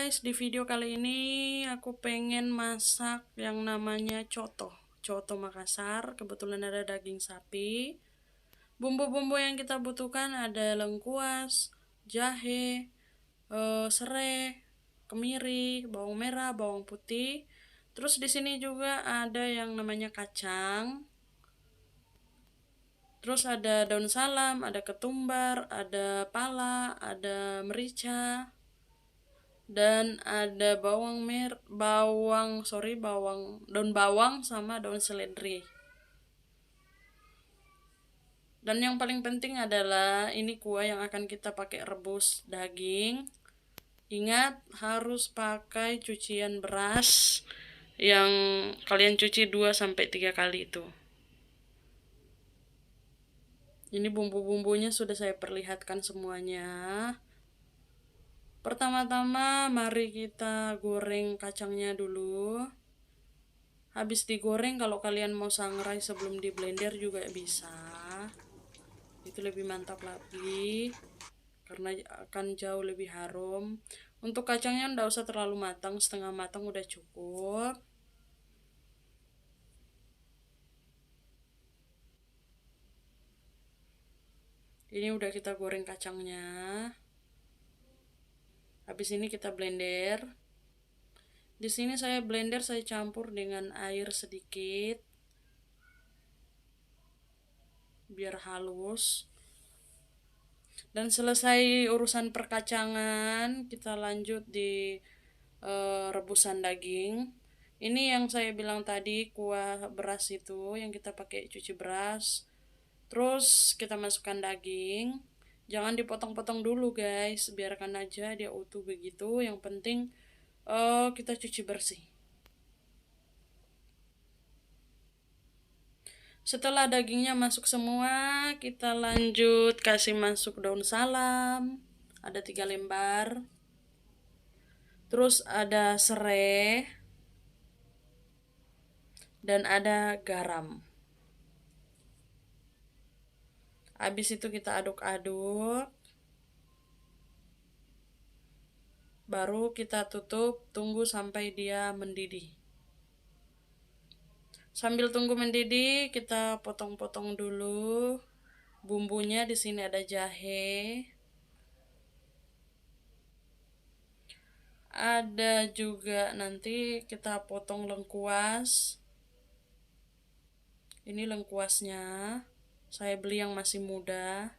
guys, di video kali ini aku pengen masak yang namanya coto Makassar. Kebetulan ada daging sapi. Bumbu-bumbu yang kita butuhkan ada lengkuas, jahe, serai, kemiri, bawang merah, bawang putih. Terus di sini juga ada yang namanya kacang. Terus ada daun salam, ada ketumbar, ada pala, ada merica, dan ada daun bawang sama daun seledri. Dan yang paling penting adalah ini kuah yang akan kita pakai rebus daging. Ingat harus pakai cucian beras yang kalian cuci 2 sampai 3 kali itu. Ini bumbu-bumbunya sudah saya perlihatkan semuanya. Pertama-tama mari kita goreng kacangnya dulu. Habis digoreng, kalau kalian mau sangrai sebelum di blender juga bisa. Itu lebih mantap lagi karena akan jauh lebih harum. Untuk kacangnya ndak usah terlalu matang, setengah matang udah cukup. Ini udah kita goreng kacangnya. Habis ini kita blender. Di sini saya blender, saya campur dengan air sedikit biar halus. Dan selesai urusan perkacangan, kita lanjut di rebusan daging. Ini yang saya bilang tadi, kuah beras itu yang kita pakai cuci beras. Terus kita masukkan daging. Jangan dipotong-potong dulu guys, biarkan aja dia utuh begitu. Yang penting kita cuci bersih. Setelah dagingnya masuk semua, kita lanjut kasih masuk daun salam. Ada 3 lembar. Terus ada serai. Dan ada garam. Habis itu kita aduk-aduk. Baru kita tutup, tunggu sampai dia mendidih. Sambil tunggu mendidih, kita potong-potong dulu bumbunya. Di sini ada jahe. Ada juga nanti kita potong lengkuas. Ini lengkuasnya. Saya beli yang masih muda.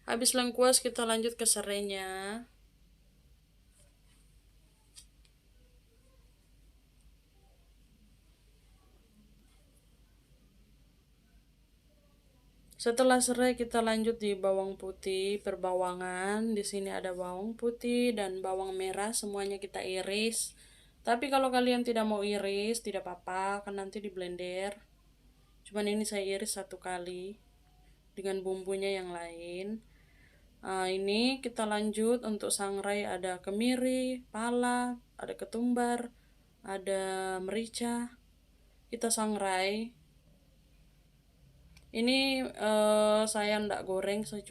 Habis lengkuas kita lanjut ke serainya. Setelah serai kita lanjut di bawang putih perbawangan. Di sini ada bawang putih dan bawang merah, semuanya kita iris. Tapi kalau kalian tidak mau iris tidak apa-apa, kan nanti di blender. Cuman ini saya iris 1 kali dengan bumbunya yang lain. Ini kita lanjut untuk sangrai, ada kemiri, pala, ada ketumbar, ada merica. Kita sangrai. Ini saya ndak goreng, saya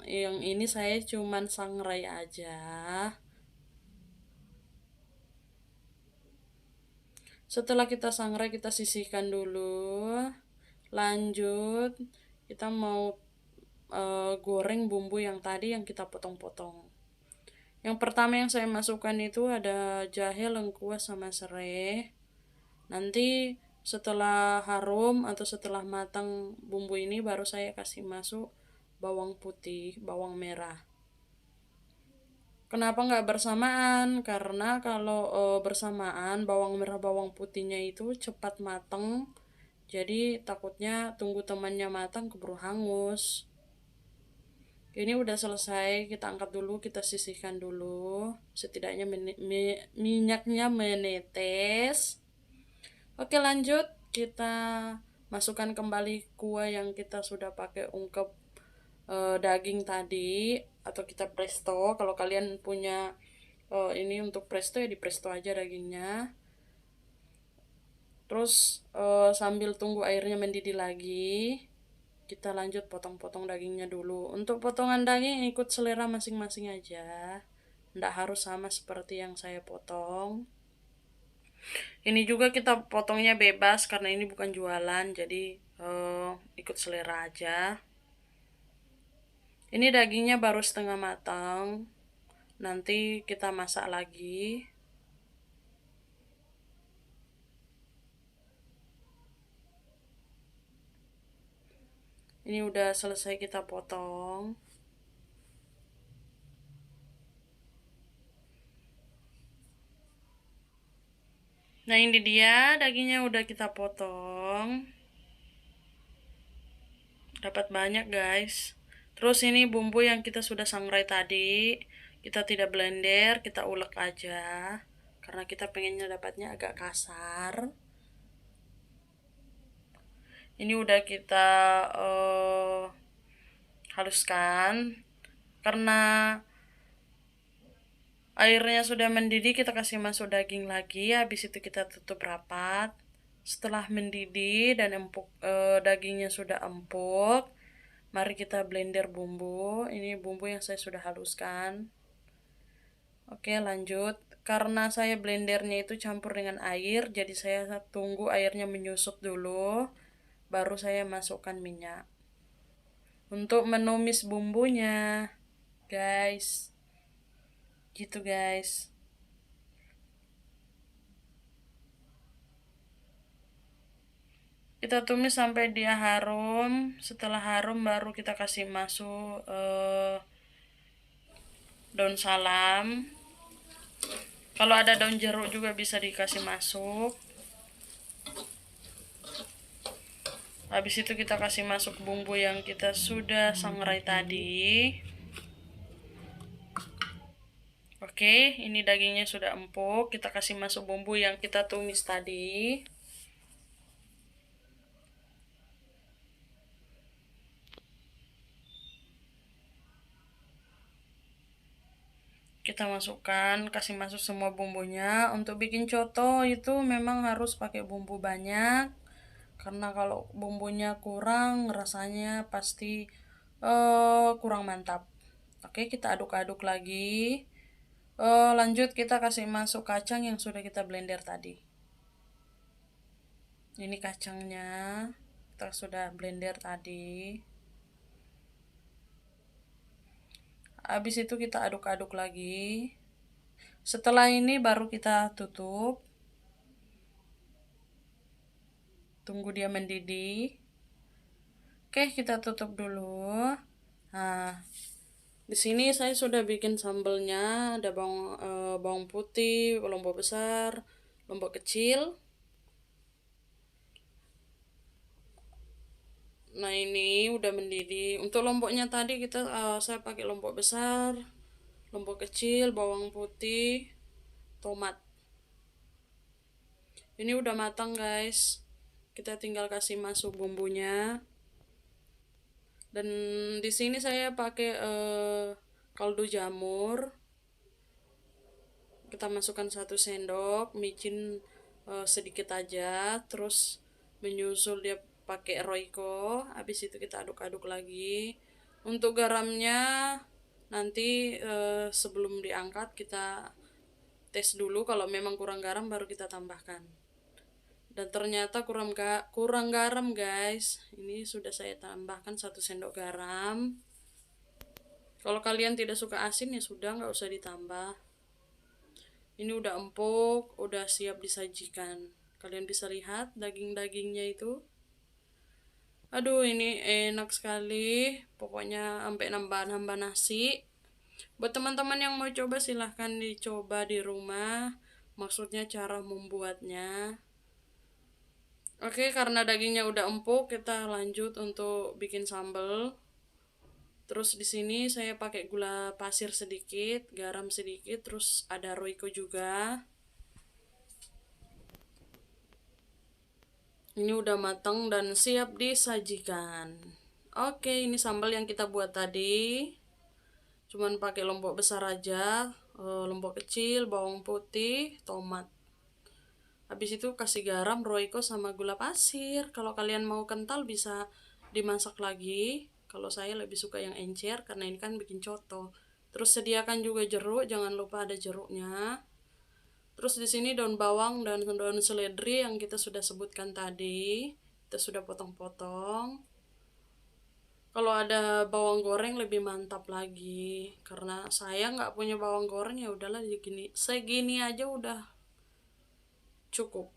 yang ini saya cuman sangrai aja. Setelah kita sangrai, kita sisihkan dulu. Lanjut kita mau goreng bumbu yang tadi yang kita potong-potong. Yang pertama yang saya masukkan itu ada jahe, lengkuas, sama serai. Nanti setelah harum atau setelah matang bumbu ini, baru saya kasih masuk bawang putih, bawang merah. Kenapa nggak bersamaan? Karena kalau bersamaan bawang merah bawang putihnya itu cepat matang. Jadi takutnya tunggu temannya matang keburu hangus. Ini udah selesai, kita angkat dulu, kita sisihkan dulu. Setidaknya minyaknya menetes. Oke, lanjut kita masukkan kembali kuah yang kita sudah pakai ungkep daging tadi, atau kita presto. Kalau kalian punya ini untuk presto ya di presto aja dagingnya. Terus sambil tunggu airnya mendidih lagi, kita lanjut potong-potong dagingnya dulu. Untuk potongan daging ikut selera masing-masing aja, nggak harus sama seperti yang saya potong. Ini juga kita potongnya bebas karena ini bukan jualan, jadi ikut selera aja. Ini dagingnya baru setengah matang, nanti kita masak lagi. Ini udah selesai kita potong. Nah, ini dia dagingnya udah kita potong. Dapat banyak, guys. Terus ini bumbu yang kita sudah sangrai tadi, kita tidak blender, kita ulek aja. Karena kita pengennya dapatnya agak kasar. Ini udah kita haluskan. Karena airnya sudah mendidih, kita kasih masuk daging lagi. Habis itu kita tutup rapat. Setelah mendidih dan empuk, dagingnya sudah empuk, mari kita blender bumbu. Ini bumbu yang saya sudah haluskan. Oke, lanjut. Karena saya blendernya itu campur dengan air, jadi saya tunggu airnya menyusut dulu, baru saya masukkan minyak. Untuk menumis bumbunya, guys. Gitu, guys. Kita tumis sampai dia harum. Setelah harum baru kita kasih masuk daun salam. Kalau ada daun jeruk juga bisa dikasih masuk. Habis itu kita kasih masuk bumbu yang kita sudah sangrai tadi. Oke, ini dagingnya sudah empuk. Kita kasih masuk bumbu yang kita tumis tadi. Kita masukkan, kasih masuk semua bumbunya. Untuk bikin coto itu memang harus pakai bumbu banyak, karena kalau bumbunya kurang rasanya pasti kurang mantap. Oke, kita aduk-aduk lagi. Lanjut kita kasih masuk kacang yang sudah kita blender tadi. Ini kacangnya kita sudah blender tadi. Habis itu kita aduk-aduk lagi. Setelah ini baru kita tutup. Tunggu dia mendidih. Oke, kita tutup dulu. Nah, di sini saya sudah bikin sambelnya. Ada bawang putih, lombok besar, lombok kecil. Nah, ini udah mendidih. Untuk lomboknya tadi saya pakai lombok besar, lombok kecil, bawang putih, tomat. Ini udah matang, guys. Kita tinggal kasih masuk bumbunya. Dan di sini saya pakai kaldu jamur. Kita masukkan 1 sendok, micin sedikit aja, terus menyusul dia pakai roiko. Habis itu kita aduk-aduk lagi. Untuk garamnya nanti sebelum diangkat kita tes dulu, kalau memang kurang garam baru kita tambahkan. Dan ternyata kurang garam, guys. Ini sudah saya tambahkan 1 sendok garam. Kalau kalian tidak suka asin ya sudah, nggak usah ditambah. Ini udah empuk, udah siap disajikan. Kalian bisa lihat daging-dagingnya itu. Aduh, ini enak sekali. Pokoknya sampai nambah-nambah nasi. Buat teman-teman yang mau coba silahkan dicoba di rumah. Maksudnya cara membuatnya. Oke, karena dagingnya udah empuk, kita lanjut untuk bikin sambal. Terus di sini saya pakai gula pasir sedikit, garam sedikit, terus ada roiko juga. Ini udah matang dan siap disajikan. Oke, ini sambal yang kita buat tadi. Cuman pakai lombok besar aja, lombok kecil, bawang putih, tomat. Habis itu kasih garam, roiko sama gula pasir. Kalau kalian mau kental bisa dimasak lagi. Kalau saya lebih suka yang encer karena ini kan bikin coto. Terus sediakan juga jeruk, jangan lupa ada jeruknya. Terus di sini daun bawang dan daun seledri yang kita sudah sebutkan tadi, kita sudah potong-potong. Kalau ada bawang goreng lebih mantap lagi, karena saya nggak punya bawang goreng, ya udahlah segini aja udah cukup.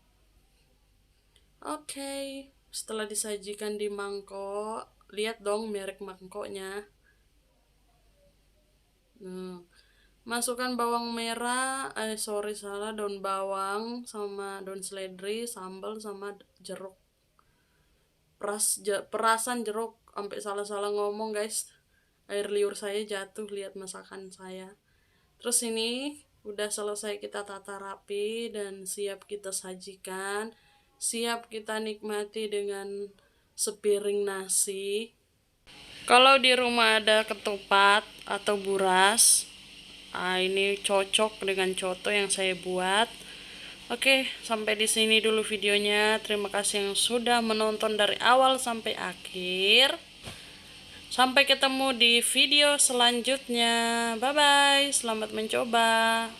Oke, setelah disajikan di mangkok, lihat dong merek mangkoknya. Masukkan bawang merah, salah, daun bawang sama daun seledri, sambal sama jeruk. Perasan jeruk, sampai salah-salah ngomong guys. Air liur saya jatuh lihat masakan saya. Terus ini udah selesai kita tata rapi dan siap kita sajikan. Siap kita nikmati dengan sepiring nasi. Kalau di rumah ada ketupat atau buras, ini cocok dengan coto yang saya buat. Oke, sampai di sini dulu videonya. Terima kasih yang sudah menonton dari awal sampai akhir. Sampai ketemu di video selanjutnya. Bye bye, selamat mencoba.